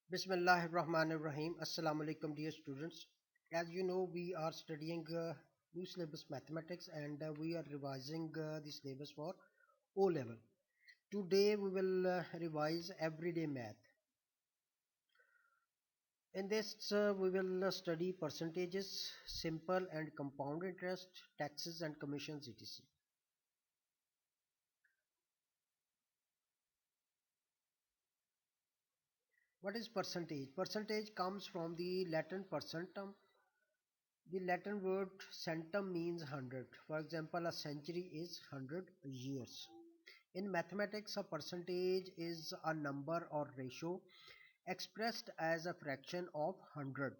Bismillahirrahmanirrahim. Assalamu alaikum, dear students. As you know, we are studying new syllabus mathematics and we are revising the syllabus for O level. Today we will revise everyday math. In this, we will study percentages, simple and compound interest, taxes and commissions, etc. What is percentage? Percentage comes from the Latin percentum. The Latin word centum means 100. For example, a century is 100 years. In mathematics, a percentage is a number or ratio expressed as a fraction of 100.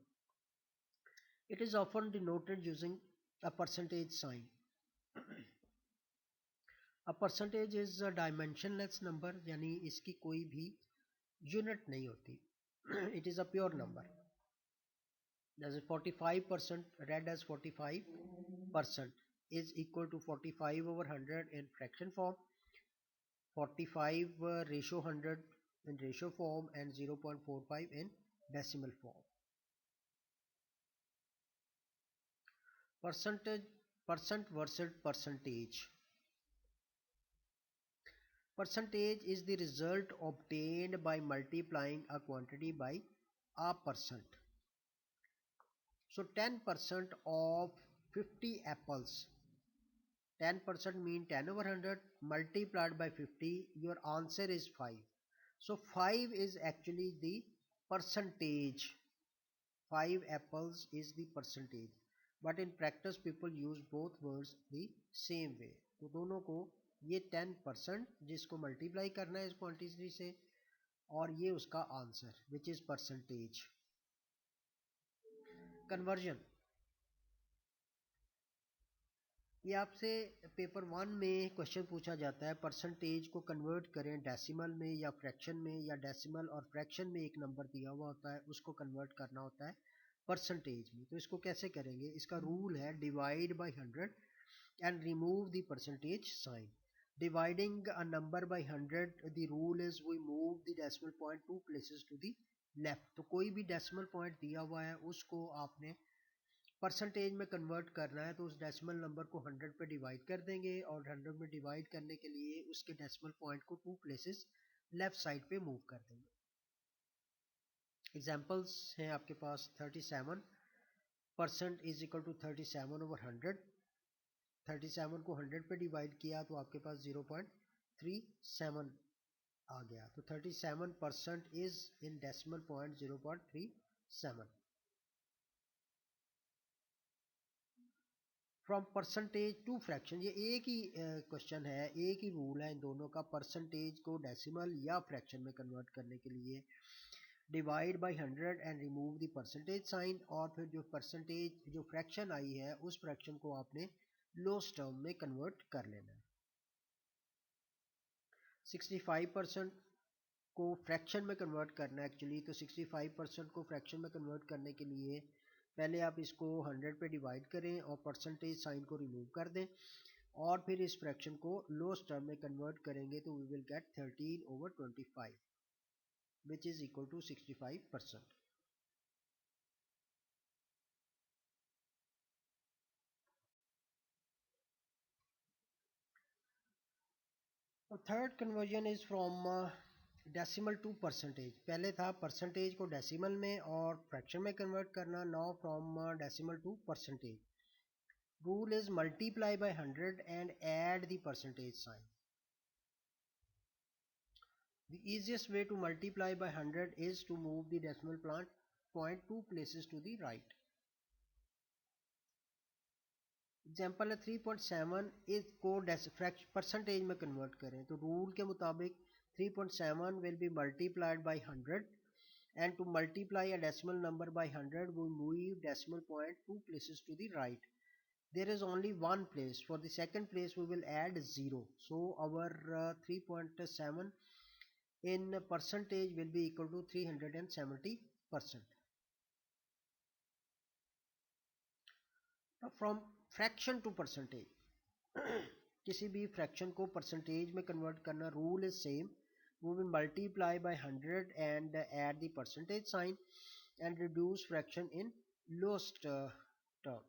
It is often denoted using a percentage sign. A percentage is a dimensionless number, यानी इसकी कोई भी unit नहीं होती. It is a pure number. As 45%, read as 45% is equal to 45 over 100 in fraction form, 45 ratio 100 in ratio form, and 0.45 in decimal form. Percentage, percent versus percentage. Percentage is the result obtained by multiplying a quantity by a percent. So 10% of 50 apples, 10% mean 10 over 100 multiplied by 50, your answer is 5. So 5 is actually the percentage. 5 apples is the percentage. But in practice people use both words the same way. तो दोनों को ये 10% जिसको multiply करना है इस quantity से, और ये उसका answer which is percentage. Conversion, ये आपसे पेपर 1 में क्वेश्चन पूछा जाता है. परसेंटेज को कन्वर्ट करें डेसिमल में या फ्रैक्शन में, या डेसिमल और फ्रैक्शन में एक नंबर दिया हुआ होता है उसको कन्वर्ट करना होता है परसेंटेज में. तो इसको कैसे करेंगे? इसका रूल है divide by 100 and remove the percentage sign. Dividing a number by 100, the rule is we move the decimal point 2 places to the left. तो कोई भी decimal point दिया हुआ है उसको आपने परसेंटेज में कन्वर्ट करना है, तो उस डेसिमल नंबर को 100 पे डिवाइड कर देंगे और 100 में डिवाइड करने के लिए उसके डेसिमल पॉइंट को 2 प्लेसेस लेफ्ट साइड पे मूव कर देंगे. एग्जांपल्स हैं आपके पास. 37% इज इक्वल टू 37 ओवर 100. 37 को 100 पे डिवाइड किया तो आपके पास 0.37 आ गया. तो 37% is in decimal point 0.37. From percentage to fraction, ये एक ही क्वेश्चन है, एक ही रूल है इन दोनों का. परसेंटेज को डेसिमल या फ्रैक्शन में कन्वर्ट करने के लिए divide by 100 and remove the percentage sign, और फिर जो परसेंटेज जो फ्रैक्शन आई है उस फ्रैक्शन को आपने लोएस्ट टर्म में कन्वर्ट कर लेना है. 65% को फ्रैक्शन में कन्वर्ट करना है एक्चुअली. तो 65% को फ्रैक्शन में कन्वर्ट करने के लिए पहले आप इसको 100 पे डिवाइड करें और परसेंटेज साइन को रिमूव कर दें, और फिर इस फ्रैक्शन को लोएस्ट टर्म में कन्वर्ट करेंगे तो we will get 13 over 25 which is equal to 65%. Third conversion is from decimal to percentage. पहले था परसेंटेज को डेसिमल में और फ्रैक्शन में कन्वर्ट करना. Now from decimal to percentage. Rule is multiply by 100 and add the percentage sign. The easiest way to multiply by 100 is to move the decimal point 2 places to the right. Example है 3.7 को percentage में convert करें तो rule के मुताबिक 3.7 will be multiplied by 100, and to multiply a decimal number by 100 we move decimal point 2 places to the right. There is only one place. For the second place we will add 0. So our 3.7 in percentage will be equal to 370%. Now from fraction to percentage, किसी भी fraction को percentage में convert करना rule is same. we will multiply by 100 and add the percentage sign and reduce fraction in lowest term.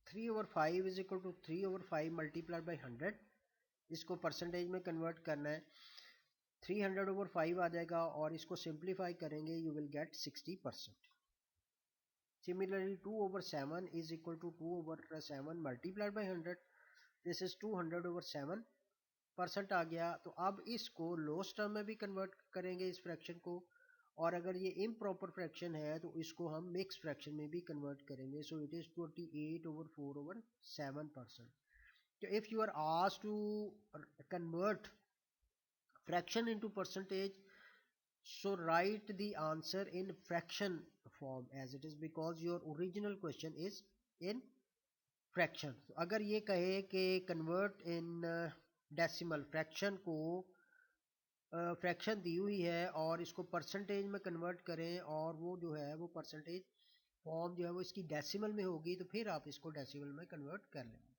3/5 is equal to 3/5 multiplied by 100. इसको percentage में convert करना है, 300/5 आ जाएगा और इसको सिंप्लीफाई करेंगे you will get 60%. Similarly 2/7 is equal to 2/7 multiplied by 100. This is 200/7% आ गया. तो अब इसको लोएस्ट टर्म में भी कन्वर्ट करेंगे इस फ्रैक्शन को, और अगर ये इम्प्रॉपर फ्रैक्शन है तो इसको हम मिक्स फ्रैक्शन में भी कन्वर्ट करेंगे. So it is 28/4/7%. So if you are asked to convert fraction into percentage, so write the answer in fraction form as it is, because your original question is in fraction. So अगर ये कहे कि convert in decimal, fraction को fraction दी हुई है और इसको percentage में कन्वर्ट करें और वो जो है वो परसेंटेज फॉर्म जो है वो इसकी डेसिमल में होगी, तो फिर आप इसको डेसिमल में कन्वर्ट कर लेंगे.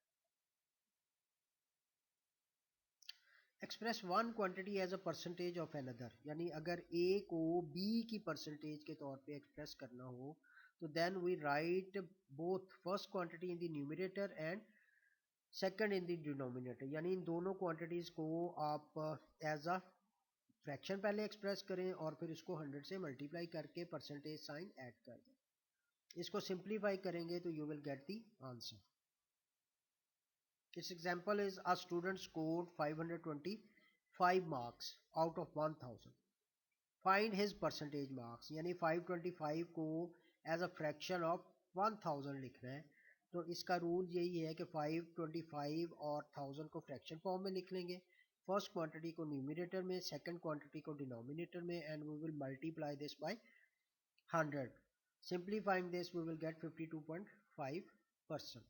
Express one quantity as a percentage of another, यानी अगर ए को बी की परसेंटेज के तौर पे एक्सप्रेस करना हो तो then we write both first quantity in the numerator and second in the denominator. यानी इन दोनों क्वांटिटीज को आप एज अ फ्रैक्शन पहले एक्सप्रेस करें और फिर इसको 100 से मल्टीप्लाई करके परसेंटेज साइन ऐड कर दें. इसको सिंप्लीफाई करेंगे तो you will get the answer. This example is a student scored 525 marks out of 1000. Find his percentage marks. यानी 525 को एज अ फ्रैक्शन ऑफ 1000 लिखना है. तो इसका रूल यही है कि 525 और 1000 को फ्रैक्शन फॉर्म में लिख लेंगे. फर्स्ट क्वांटिटी को न्यूमरेटर में, सेकंड क्वांटिटी को डिनोमिनेटर में, and we will multiply this by 100. Simplifying this we will get 52.5%.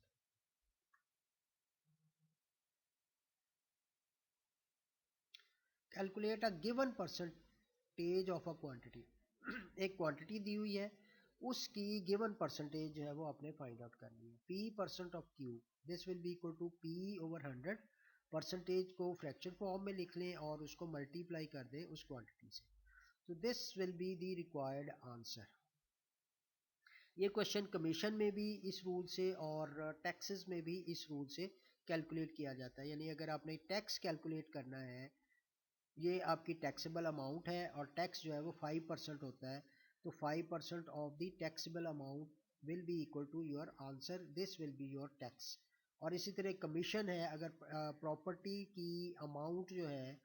Calculate a given percentage of a quantity. एक क्वांटिटी दी हुई है, उसकी गिवन परसेंटेज जो है वो आपने फाइंड आउट करनी है. P% of Q, this will be equal to P/100. Percentage को फ्रैक्शन फॉर्म में लिख लें और उसको मल्टीप्लाई कर दें उस क्वांटिटी से. तो this will be the required answer. ये क्वेश्चन कमीशन में भी इस रूल से और टैक्सेस में भी इस रूल से कैलकुलेट किया जाता है. यानी अगर आपने टैक्स कैलकुलेट करना है, ये आपकी टैक्सेबल अमाउंट है और टैक्स जो है वो 5% होता है, तो 5% of the taxable amount will be equal to your answer. This will be your tax. और इसी तरह कमीशन है, अगर प्रॉपर्टी की अमाउंट जो है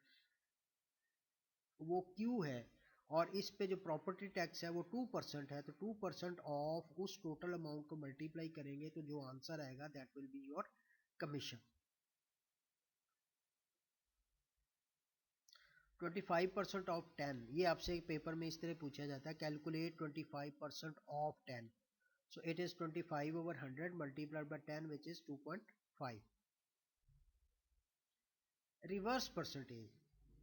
वो क्यू है और इस पे जो प्रॉपर्टी टैक्स है वो 2% है, तो 2% ऑफ उस टोटल अमाउंट को मल्टीप्लाई करेंगे तो जो आंसर आएगा that will be your commission. 25% of 10, ये आपसे पेपर में इस तरह पूछा जाता है. Calculate 25% of 10. So it is 25/100 multiplied by 10 which is 2.5. Reverse percentage,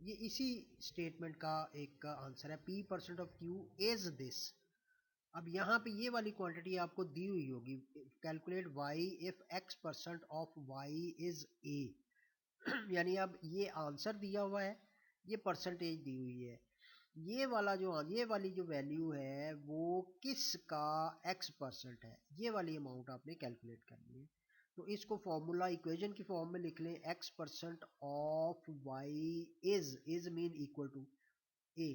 ये इसी स्टेटमेंट का एक का आंसर है. P% of Q is this. अब यहाँ पे ये वाली क्वांटिटी आपको दी हुई होगी. Calculate Y if X% of Y is A. यानी अब ये आंसर दिया हुआ है, ये परसेंटेज दी हुई है. ये वाली जो वैल्यू है वो किसका X% है, ये वाली अमाउंट आपने कैलकुलेट करनी है. तो इसको फॉर्मूला इक्वेशन की फॉर्म में लिख लें. X% of Y is mean equal to A.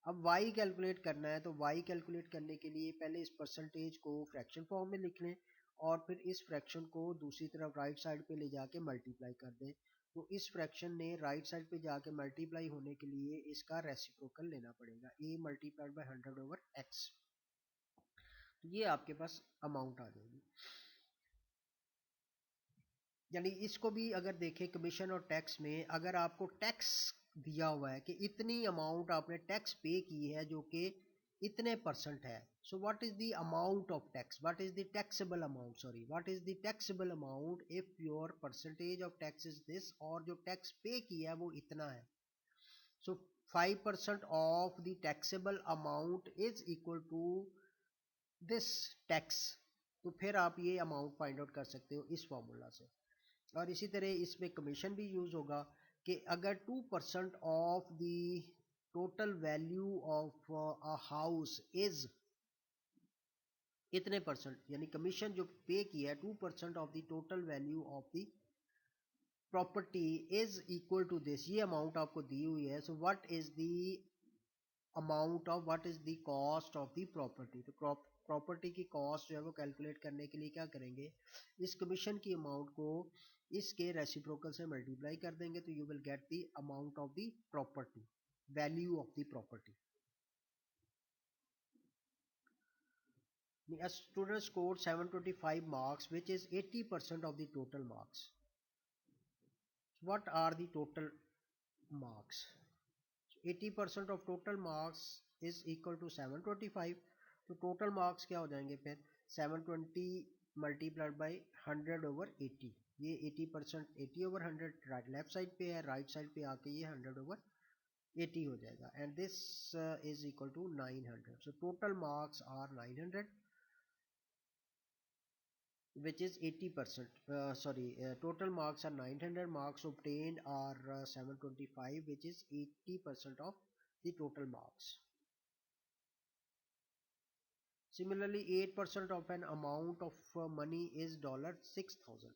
अब y कैलकुलेट करना है, तो y कैलकुलेट करने के लिए पहले इस परसेंटेज को फ्रैक्शन फॉर्म में लिख लें और फिर इस फ्रैक्शन को दूसरी तरफ राइट साइड पे ले जाके मल्टीप्लाई कर दें. तो इस फ्रैक्शन ने राइट साइड पे जाके मल्टीप्लाई होने के लिए इसका रेसिप्रोकल लेना पड़ेगा, a मल्टीप्लाइड बाय 100/x. तो ये आपके पास अमाउंट आ जाएगी. यानी इसको भी अगर देखें कमीशन और टैक्स में, अगर आपको टैक्स दिया हुआ है कि इतनी अमाउंट आपने टैक्स पे की है जो कि इतने परसेंट है, so what is the amount of tax, what is the taxable amount, sorry what is the taxable amount if your percentage of tax is this, और जो टैक्स पे किया है वो इतना है. So 5% of the taxable amount is equal to this tax, तो फिर आप ये अमाउंट फाइंड आउट कर सकते हो इस फॉर्मूला से। और इसी तरह इसमें कमीशन भी यूज होगा कि अगर 2% of the total value of a house is इतने परसेंट, यानी कमीशन जो पे किया है 2% of the total value of the property is equal to this, ये अमाउंट आपको दी हुई है। So what is the amount of, what is the cost of the property, तो प्रॉपर्टी की कॉस्ट जो है वो कैलकुलेट करने के लिए क्या करेंगे, इस कमीशन की अमाउंट को इसके रेसिप्रोकल से मल्टीप्लाई कर देंगे, तो you will get the amount of the property, value of the property. A student scored 725 marks, which is 80% of the total marks. What are the total marks? 80% of total marks is equal to 725. तो total marks क्या हो जाएंगे फिर 720 multiplied by 100 over 80, ये 80%, 80 over 100 right left side पे है, right side पे आके ये 100 ओवर 80 हो जाएगा, and this is equal to 900। So total marks are 900, which is 80%, total marks are 900, marks obtained are 725, which is 80% of the total marks. Similarly, 8% of an amount of money is $6,000.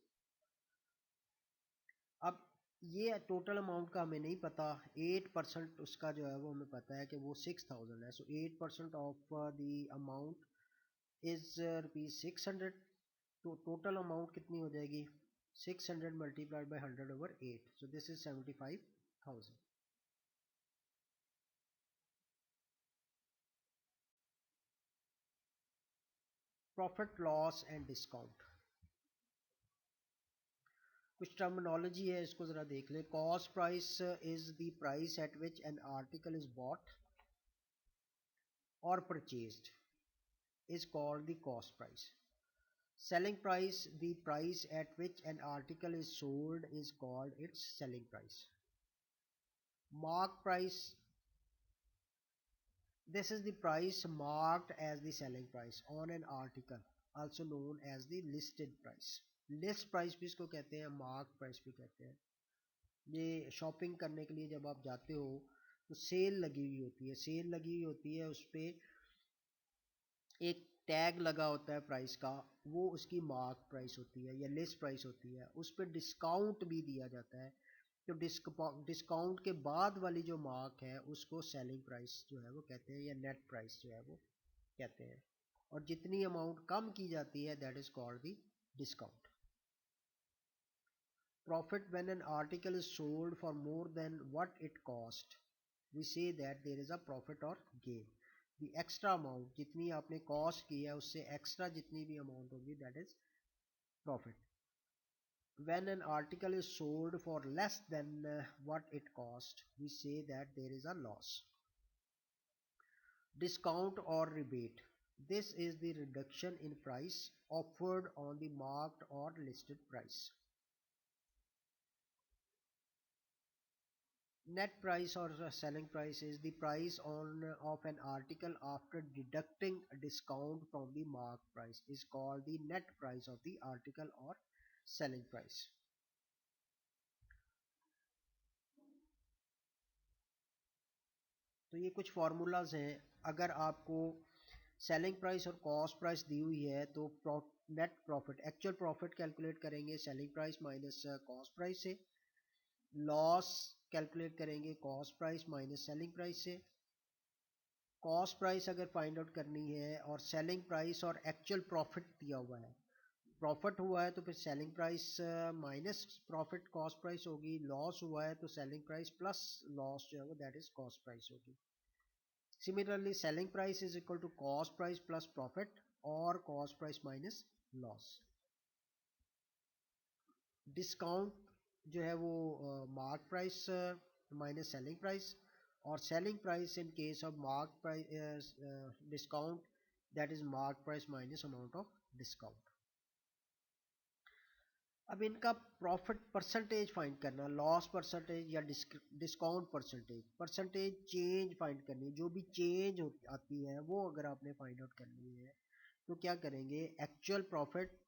अब ये total amount का हमें नहीं पता, 8% उसका जो है वो हमें पता है कि वो 6,000 है। सो 8% ऑफ द अमाउंट इज ₹600, तो टोटल अमाउंट कितनी हो जाएगी 600 multiplied by 100 over 8, so this is 75,000। Profit loss and discount, कुछ टर्मिनोलॉजी है इसको जरा देख ले। Cost price is the price at which an article is bought और purchased is called the cost price. Selling price, the price at which an article is sold, is called its selling price. Mark price, this is the price marked as the selling price on an article, also known as the listed price. List price भी इसको कहते हैं, mark price भी कहते हैं। ये shopping करने के लिए जब आप जाते हो तो सेल लगी हुई होती है, सेल लगी हुई होती है, उस पर एक टैग लगा होता है प्राइस का, वो उसकी मार्क प्राइस होती है या लिस्ट प्राइस होती है। उस पर डिस्काउंट भी दिया जाता है, तो डिस्काउंट के बाद वाली जो मार्क है उसको सेलिंग प्राइस जो है वो कहते हैं, या नेट प्राइस जो है वो कहते हैं। और जितनी अमाउंट कम की जाती है that is called the discount. Profit, when an article is sold for more than what it cost, we say that there is a profit or gain. The extra amount जितनी आपने कॉस्ट की है उससे extra जितनी भी amount होगी that is profit. When an article is sold for less than what it cost, we say that there is a loss. Discount or rebate, this is the reduction in price offered on the marked or listed price. Net price or selling price is the price on of an article after deducting a discount from the mark price, is called the net price of the article or selling price. तो ये कुछ formulas हैं। अगर आपको selling price और cost price दी हुई है तो net profit, actual profit calculate करेंगे selling price minus cost price से, लॉस कैलकुलेट करेंगे cost price minus selling price से। कॉस्ट प्राइस अगर फाइंड आउट करनी है और सेलिंग प्राइस और एक्चुअल प्रॉफिट दिया हुआ है, प्रॉफिट हुआ है तो फिर selling price minus profit cost price होगी, लॉस हुआ है तो सेलिंग प्राइस प्लस लॉस जो है वो दैट इज कॉस्ट प्राइस होगी। Similarly selling price is equal to cost price plus profit और cost price minus loss. Discount जो है वो mark price minus selling price, और selling price in case of mark price discount that is mark price minus amount of discount. अब इनका profit percentage find करना, loss percentage या discount percentage, percentage change find करनी है, जो भी change आती है वो अगर आपने फाइंड आउट करनी है तो क्या करेंगे, एक्चुअल प्रॉफिट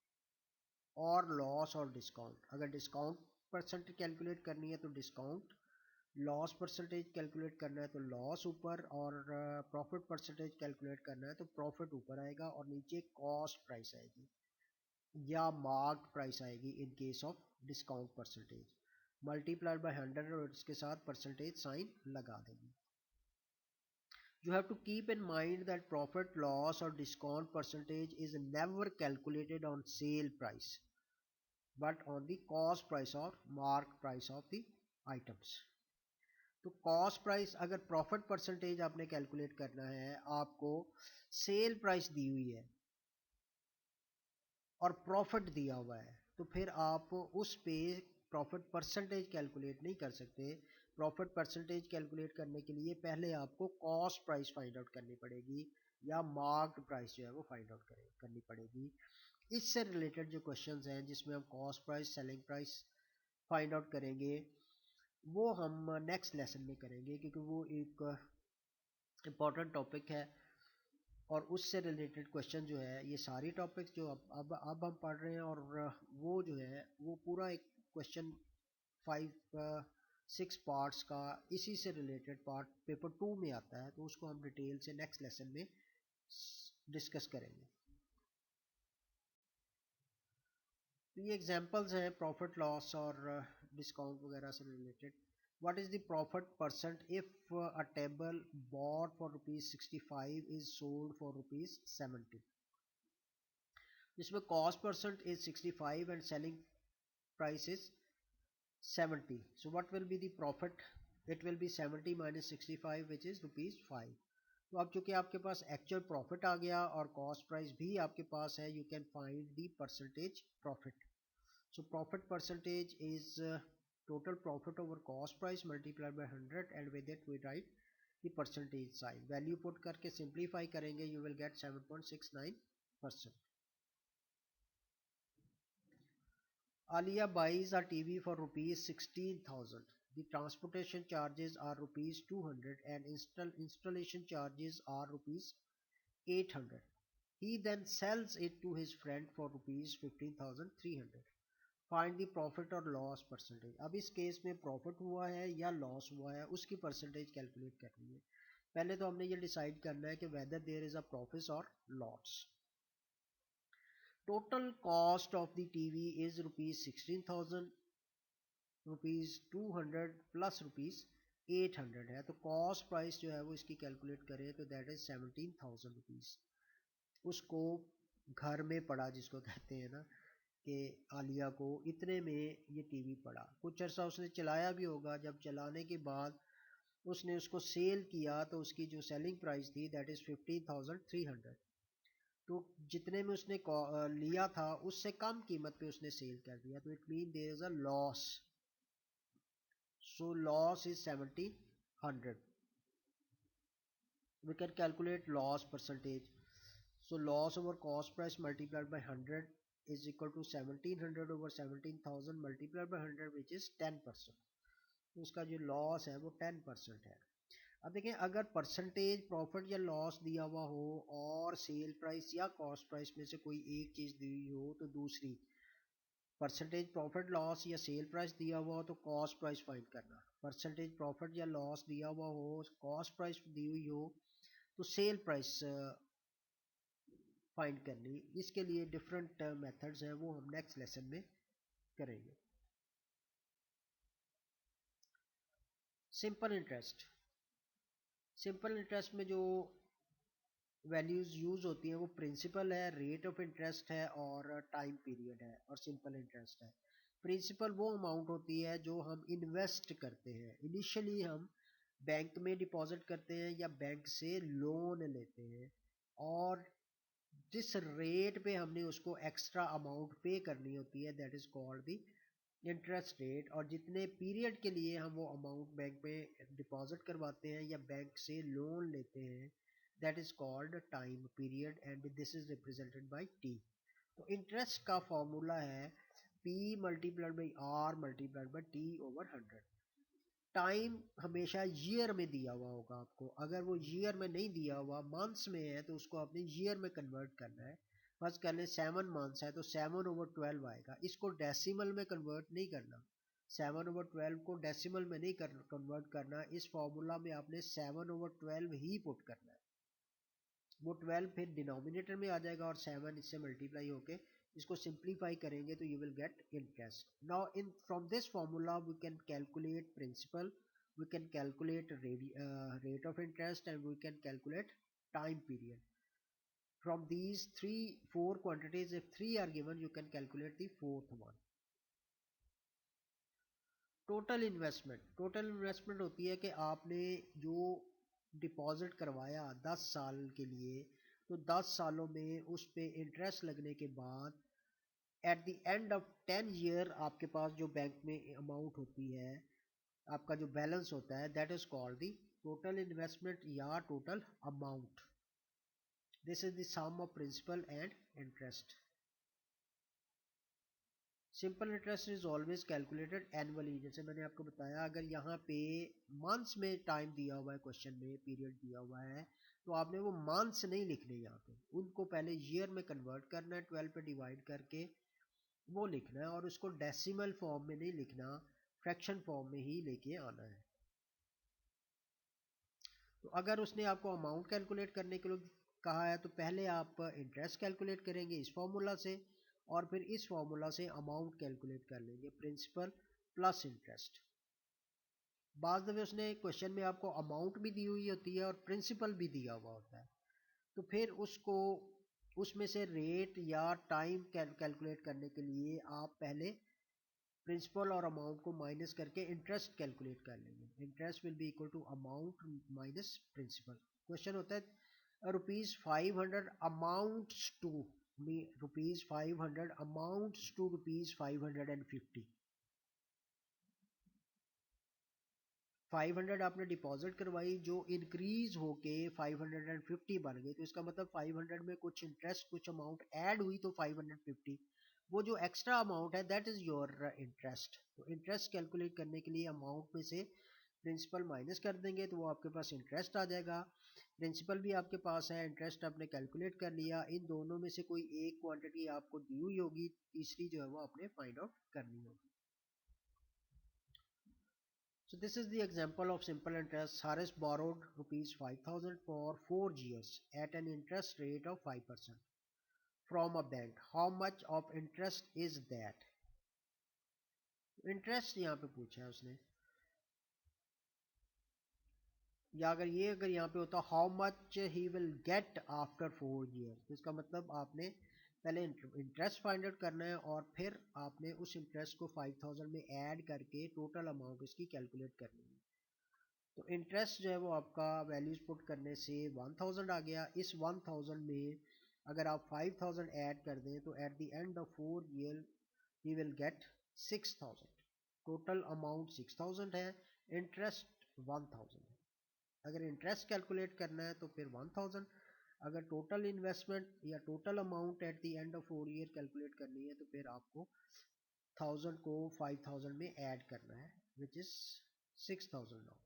और लॉस और डिस्काउंट। अगर डिस्काउंट परसेंटेज कैलकुलेट करनी है तो डिस्काउंट, लॉस परसेंटेज कैलकुलेट करना है तो लॉस ऊपर, और प्रॉफिट परसेंटेज कैलकुलेट करना है तो प्रॉफिट ऊपर आएगा, और नीचे कॉस्ट प्राइस आएगी या मार्क प्राइस आएगी इन case of discount percentage. Multiplied by 100 और इसके साथ परसेंटेज साइन लगा देंगे। You have to keep in mind that profit, loss or discount percentage is never calculated on sale price but on the cost price or mark price of the items. तो cost price, अगर profit percentage आपने calculate करना है, आपको sale price दी हुई है और प्रॉफिट दिया हुआ है, तो फिर आप उस पे प्रॉफिट परसेंटेज कैलकुलेट नहीं कर सकते। प्रॉफिट परसेंटेज कैलकुलेट करने के लिए पहले आपको कॉस्ट प्राइस फाइंड आउट करनी पड़ेगी या मार्क्ड प्राइस जो है वो फाइंड आउट करनी पड़ेगी। इससे रिलेटेड जो क्वेश्चंस हैं जिसमें हम cost price, selling price find out करेंगे, वो हम नेक्स्ट लेसन में करेंगे, क्योंकि वो एक इम्पॉर्टेंट टॉपिक है और उससे रिलेटेड क्वेश्चन जो है, ये सारी टॉपिक्स जो अब हम पढ़ रहे हैं, और वो जो है वो पूरा एक क्वेश्चन 5-6 पार्ट्स का इसी से रिलेटेड पार्ट पेपर 2 में आता है, तो उसको हम डिटेल से नेक्स्ट लेसन में डिस्कस करेंगे। तो ये एग्जांपल्स हैं प्रॉफिट लॉस और डिस्काउंट वगैरह से related. What is the profit percent if a table bought for ₹65 is sold for ₹70? जिसमें cost percent is 65 and selling price is 70. So what will be the profit? It will be 70 minus 65 which is ₹5. तो अब चूंकि आपके पास actual profit आ गया और cost price भी आपके पास है, you can find the percentage profit. So profit percentage is total profit over cost price multiplied by 100 and with it we write the percentage sign. Value put करके simplify करेंगे, you will get 7.69%. Alia buys a TV for ₹16,000. The transportation charges are ₹200 and installation charges are ₹800. He then sells it to his friend for ₹15,300. Find the profit और loss percentage. अब इस case में profit हुआ है या loss हुआ है उसकी परसेंटेज कैलकुलेट करनी है। पहले तो हमने ये डिसाइड करना है कि whether there is a profit और loss. Total cost of the TV is ₹16,000, ₹200 plus ₹800 है, तो कॉस्ट प्राइस जो है वो इसकी कैलकुलेट करें तो दैट इज ₹17,000। उसको घर में पड़ा जिसको कहते हैं ना, कि आलिया को इतने में ये टीवी पड़ा, कुछ अर्सा उसने चलाया भी होगा, जब चलाने के बाद उसने उसको सेल किया तो उसकी जो सेलिंग प्राइस थी दैट इज 15,300। तो जितने में उसने लिया था उससे कम कीमत पे उसने सेल कर दिया, तो it mean there is a loss. So loss is 1700। we can calculate loss percentage. So loss over cost price multiplied by 100 is equal to 1700 over 17,000 multiplied by 100 which is 10%. तो उसका जो लॉस है वो 10% है। अब देखें, अगर परसेंटेज प्रॉफिट या लॉस दिया हुआ हो और सेल प्राइस या कॉस्ट प्राइस में से कोई एक चीज दी हुई हो तो दूसरी, परसेंटेज प्रॉफिट लॉस या सेल प्राइस दिया हुआ हो तो कॉस्ट प्राइस फाइंड करना, परसेंटेज प्रॉफिट या लॉस दिया हुआ हो, कॉस्ट प्राइस दी हुई हो तो सेल प्राइस फाइंड करनी। इसके लिए डिफरेंट मेथड्स हैं, वो हम नेक्स्ट लेसन में करेंगे। सिंपल इंटरेस्ट, सिंपल इंटरेस्ट में जो वैल्यूज यूज होती हैं वो प्रिंसिपल है, रेट ऑफ इंटरेस्ट है और टाइम पीरियड है, और सिंपल इंटरेस्ट है। प्रिंसिपल वो अमाउंट होती है जो हम इन्वेस्ट करते हैं, इनिशियली हम बैंक में डिपॉजिट करते हैं या बैंक से लोन लेते हैं, और जिस रेट पे हमने उसको एक्स्ट्रा अमाउंट पे करनी होती है that is called the interest rate, और जितने पीरियड के लिए हम वो अमाउंट बैंक में डिपॉजिट करवाते हैं या बैंक से लोन लेते हैं that is called time period and this is represented by T. तो इंटरेस्ट का फॉर्मूला है P multiplied by R multiplied by T over 100। Time हमेशा ईयर में दिया हुआ होगा आपको, अगर वो ईयर में नहीं दिया हुआ मंथ्स में है तो उसको आपने ईयर में कन्वर्ट करना है। फर्स्ट कर लें 7 मंथ्स है तो 7/12 आएगा। इसको डेसिमल में कन्वर्ट नहीं करना, 7/12 को डेसिमल में नहीं कन्वर्ट करना, इस फॉर्मूला में आपने 7/12 ही पुट करना है। वो 12 फिर डिनोमिनेटर में आ जाएगा और 7 इससे मल्टीप्लाई होके इसको सिंप्लीफाई करेंगे तो you will get interest. Now in from this formula we can calculate principal, we can calculate rate of interest and we can calculate time period. From these 4 quantities, if 3 are given, you can calculate the fourth one. Total investment होती है कि आपने जो deposit करवाया 10 साल के लिए, तो 10 सालों में उस पे इंटरेस्ट लगने के बाद at the end of 10 year आपके पास जो बैंक में अमाउंट होती है, आपका जो बैलेंस होता है, that is called the total investment या total amount. This is the sum of principal and interest. Simple interest is always calculated annually. जैसे मैंने आपको बताया, अगर यहाँ पे मंथ्स में टाइम दिया हुआ है, क्वेश्चन में पीरियड दिया हुआ है, तो आपने वो मंथ्स नहीं लिखने, यहाँ पे उनको पहले ईयर में कन्वर्ट करना है, 12 पे डिवाइड करके वो लिखना है, और उसको डेसिमल फॉर्म में नहीं लिखना, फ्रैक्शन फॉर्म में ही लेके आना है। तो अगर उसने आपको अमाउंट कैलकुलेट करने के लिए कहा है तो पहले आप इंटरेस्ट कैलकुलेट करेंगे इस फॉर्मूला से, और फिर इस फॉर्मूला से अमाउंट कैलकुलेट कर लेंगे, प्रिंसिपल प्लस इंटरेस्ट। बाद में उसने क्वेश्चन में आपको अमाउंट भी दी हुई होती है और प्रिंसिपल भी दिया हुआ होता है, तो फिर उसको उसमें से रेट या टाइम कैलकुलेट करने के लिए आप पहले प्रिंसिपल और अमाउंट को माइनस करके इंटरेस्ट कैलकुलेट कर लेंगे। Interest will be equal to amount minus principal. Question होता है ₹500 अमाउंट्स टू ₹500 अमाउंट्स टू ₹550। 500 आपने डिपॉजिट करवाई जो इंक्रीज होके 550 बन गई, तो इसका मतलब 500 में कुछ इंटरेस्ट कुछ अमाउंट ऐड हुई तो 550, वो जो एक्स्ट्रा अमाउंट है दैट इज योर इंटरेस्ट। तो इंटरेस्ट कैलकुलेट करने के लिए अमाउंट में से प्रिंसिपल माइनस कर देंगे तो वो आपके पास इंटरेस्ट आ जाएगा। प्रिंसिपल भी आपके पास है, इंटरेस्ट आपने कैलकुलेट कर लिया, इन दोनों में से कोई एक क्वांटिटी आपको दी हुई होगी, तीसरी जो है वो आपने फाइंड आउट करनी होगी। So this is the example of simple interest. Haris borrowed ₹5,000 for 4 years at an interest rate of 5% from a bank. How much of interest is that? Interest यहाँ पे पूछा है उसने, या अगर यहाँ पे होता how much he will get after 4 years, तो इसका मतलब आपने पहले इंटरेस्ट फाइंड आउट करना है और फिर आपने उस इंटरेस्ट को 5,000 में ऐड करके टोटल अमाउंट इसकी कैलकुलेट करनी है। तो इंटरेस्ट जो है वो आपका वैल्यूज पुट करने से 1000 आ गया। इस 1000 में अगर आप 5000 ऐड कर दें तो at the end of 4 year he will get 6000। Total amount 6000 है, इंटरेस्ट 1000 है। अगर इंटरेस्ट कैलकुलेट करना है तो फिर 1000, अगर टोटल इन्वेस्टमेंट या total amount at the end of 4 year calculate करनी है तो फिर आपको 1000 को 5000 में ऐड करना है, which is 6000 now.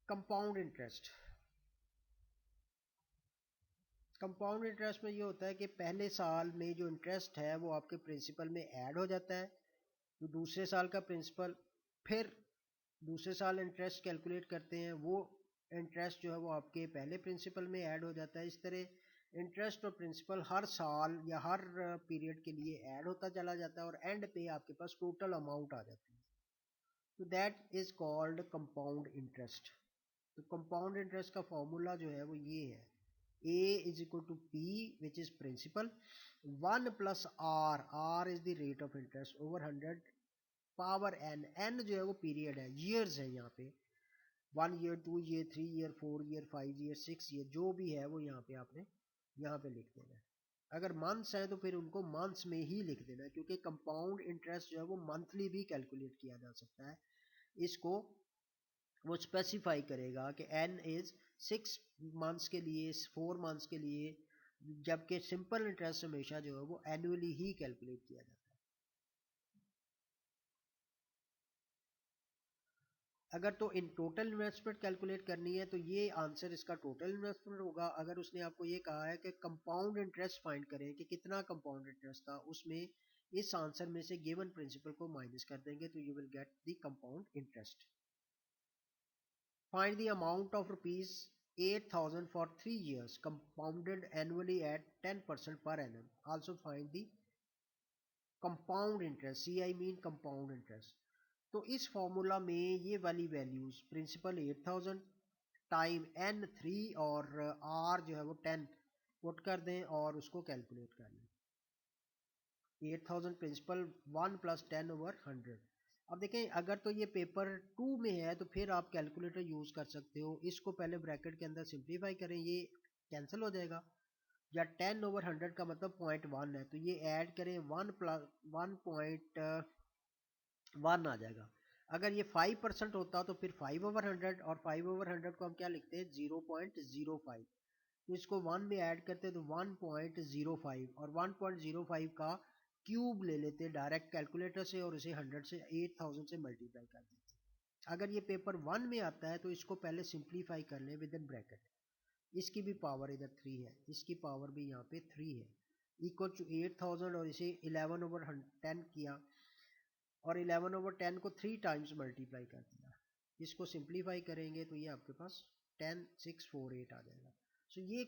Compound interest. Compound interest में ये होता है कि पहले साल में जो इंटरेस्ट है वो आपके प्रिंसिपल में ऐड हो जाता है, तो दूसरे साल का प्रिंसिपल, फिर दूसरे साल इंटरेस्ट कैलकुलेट करते हैं, वो इंटरेस्ट जो है वो आपके पहले प्रिंसिपल में ऐड हो जाता है। इस तरह इंटरेस्ट और प्रिंसिपल हर साल या हर पीरियड के लिए ऐड होता चला जाता है और एंड पे आपके पास टोटल अमाउंट आ जाती है, तो that is called compound interest. तो कंपाउंड इंटरेस्ट का फॉर्मूला जो है वो ये है, A is equal to P which is principal, 1 plus R is the rate of interest over 100 power N जो है वो पीरियड है, years है यहाँ पे, 1 year 2 year 3 year 4 year 5 year 6 year जो भी है वो यहाँ पे आपने यहाँ पे लिख देना है। अगर मंथ्स है तो फिर उनको मंथ्स में ही लिख देना है, क्योंकि कंपाउंड इंटरेस्ट जो है वो मंथली भी कैलकुलेट किया जा सकता है। इसको वो स्पेसिफाई करेगा कि n इज 6 मंथ्स के लिए, 4 मंथ्स के लिए, जबकि सिंपल इंटरेस्ट हमेशा जो है वो एनुअली ही कैलकुलेट किया जाता है। अगर तो इन टोटल इन्वेस्टमेंट कैलकुलेट करनी है तो ये आंसर इसका टोटल इन्वेस्टमेंट होगा। अगर उसने आपको ये कहा है कि कंपाउंड इंटरेस्ट फाइंड करें कि कितना कंपाउंड इंटरेस्ट था, उसमें इस आंसर में से गिवन प्रिंसिपल को माइनस कर देंगे तो you will get the compound interest. Find the amount of rupees 8,000 for 3 years compounded annually at 10% per annum. Also find the compound interest, CI mean compound interest। तो इस formula में ये वाली values principal 8,000 time n 3 और r जो है वो 10 put कर दें और उसको कैलकुलेट कर लें। 8,000 प्रिंसिपल 1 प्लस 10 ओवर 100। अब देखें अगर तो ये पेपर 2 में है तो फिर आप कैलकुलेटर यूज कर सकते हो। इसको पहले ब्रैकेट के अंदर सिंप्लीफाई करें, ये कैंसिल हो जाएगा। या 10 ओवर 100 का मतलब 0.1 है तो ये ऐड करें 1 प्लस 1.1 आ जाएगा। अगर ये 5% होता तो फिर 5 ओवर 100 और 5 ओवर 100 को हम क्या लिखते हैं 0.05। तो इसको 1 में ऐड करते तो 1.05 और 1.05 का क्यूब ले लेते डायरेक्ट कैलकुलेटर से और इसे 100 से 8,000 से मल्टीप्लाई कर देते। अगर ये पेपर 1 में आता है तो इसको पहले सिंप्लीफाई कर लें विद इन ब्रैकेट। इसकी भी पावर इधर 3 है, इसकी पावर भी यहाँ पे 3 है, इक्वल टू 8,000 और इसे 11 ओवर 10 किया और 11 ओवर 10 को 3 टाइम्स मल्टीप्लाई कर दिया। इसको सिंप्लीफाई करेंगे तो ये आपके पास 10,648 आ जाएगा। सो ये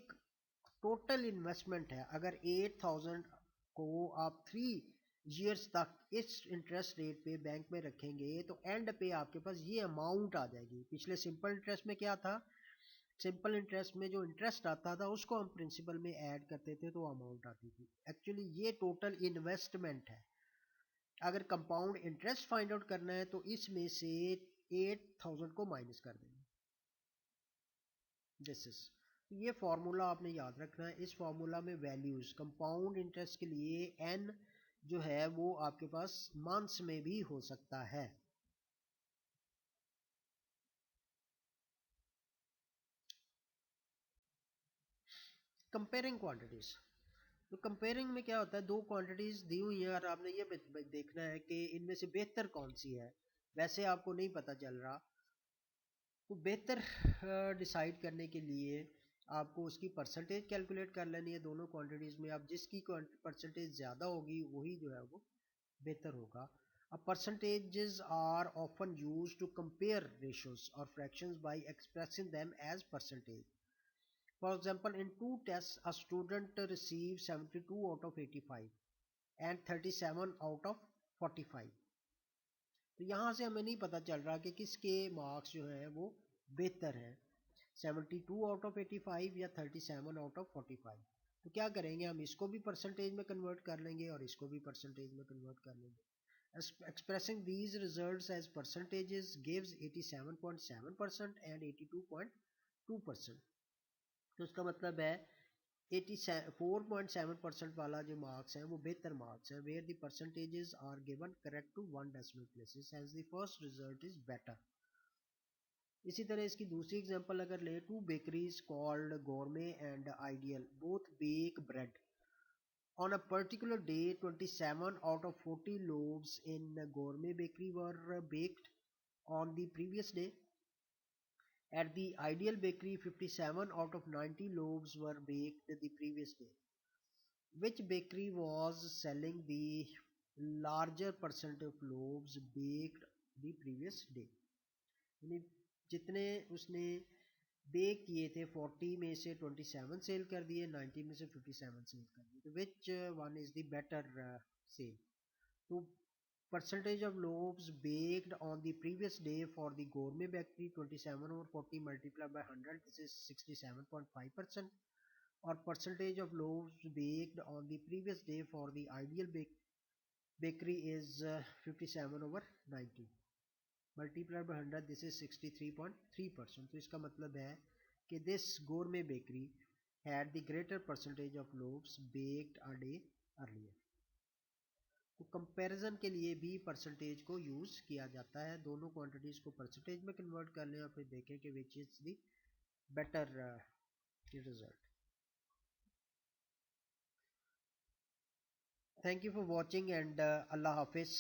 टोटल इन्वेस्टमेंट है। अगर 8,000 को आप 3 ईयर्स तक इस इंटरेस्ट रेट पे बैंक में रखेंगे तो एंड पे आपके पास ये अमाउंट आ जाएगी। पिछले सिंपल इंटरेस्ट में क्या था, सिंपल इंटरेस्ट में जो इंटरेस्ट आता था उसको हम प्रिंसिपल में ऐड करते थे तो अमाउंट आती थी। एक्चुअली ये टोटल इन्वेस्टमेंट है। अगर कंपाउंड इंटरेस्ट फाइंड आउट करना है तो इसमें से 8,000 को माइनस कर देंगे। दिस इज, ये फॉर्मूला आपने याद रखना है। इस फॉर्मूला में वैल्यूज कंपाउंड इंटरेस्ट के लिए n जो है वो आपके पास मंथ्स में भी हो सकता है। कंपेयरिंग क्वांटिटीज, तो कंपेयरिंग में क्या होता है, दो क्वांटिटीज दी हुई है और आपने ये देखना है कि इनमें से बेहतर कौन सी है। वैसे आपको नहीं पता चल रहा तो बेहतर डिसाइड करने के लिए आपको उसकी परसेंटेज कैलकुलेट कर लेनी है। दोनों क्वांटिटीज में आप जिसकी परसेंटेज ज़्यादा होगी वही जो है वो बेहतर होगा। अब percentages are often used to compare ratios और fractions by expressing them as percentage. For example, in two tests, a student received 72 out of 85 and 37 out of 45। तो यहाँ से हमें नहीं पता चल रहा कि किसके मार्क्स जो हैं वो बेहतर हैं, 72 आउट ऑफ 85 या 37 आउट ऑफ 45। तो क्या करेंगे, हम इसको भी परसेंटेज में कन्वर्ट कर लेंगे और इसको भी परसेंटेज में कन्वर्ट कर लेंगे। Expressing these results as percentages gives 87.7% and 82.2%। तो इसका मतलब है 84.7% वाला जो मार्क्स है वो बेहतर मार्क्स है, where the percentages are given correct to 1 decimal places as the first result is better. इसी तरह इसकी दूसरी एग्जांपल अगर ले, two bakeries called Gourmet and Ideal both bake bread on a particular day 27 out of 40 loaves in Gourmet bakery were baked on the previous day. At the Ideal Bakery, 57 out of 90 loaves were baked the previous day. Which bakery was selling the larger percent of loaves baked the previous day? यानी जितने उसने bake किए थे 40 में से 27 cell कर दिए, 90 में से 57 सेल कर दिए। तो which one is the better sale? तो percentage of loaves baked on the previous day for the gourmet bakery 27 over 40 multiplied by 100, this is 67.5%। or percentage of loaves baked on the previous day for the ideal bakery is 57 over 90 multiplied by 100, this is 63.3%। तो इसका मतलब है कि this gourmet bakery had the greater percentage of loaves baked a day earlier। तो comparison के लिए भी percentage को यूज किया जाता है। दोनों क्वांटिटीज को परसेंटेज में कन्वर्ट कर लें और फिर देखें कि which is the better result. Thank you for watching and Allah Hafiz.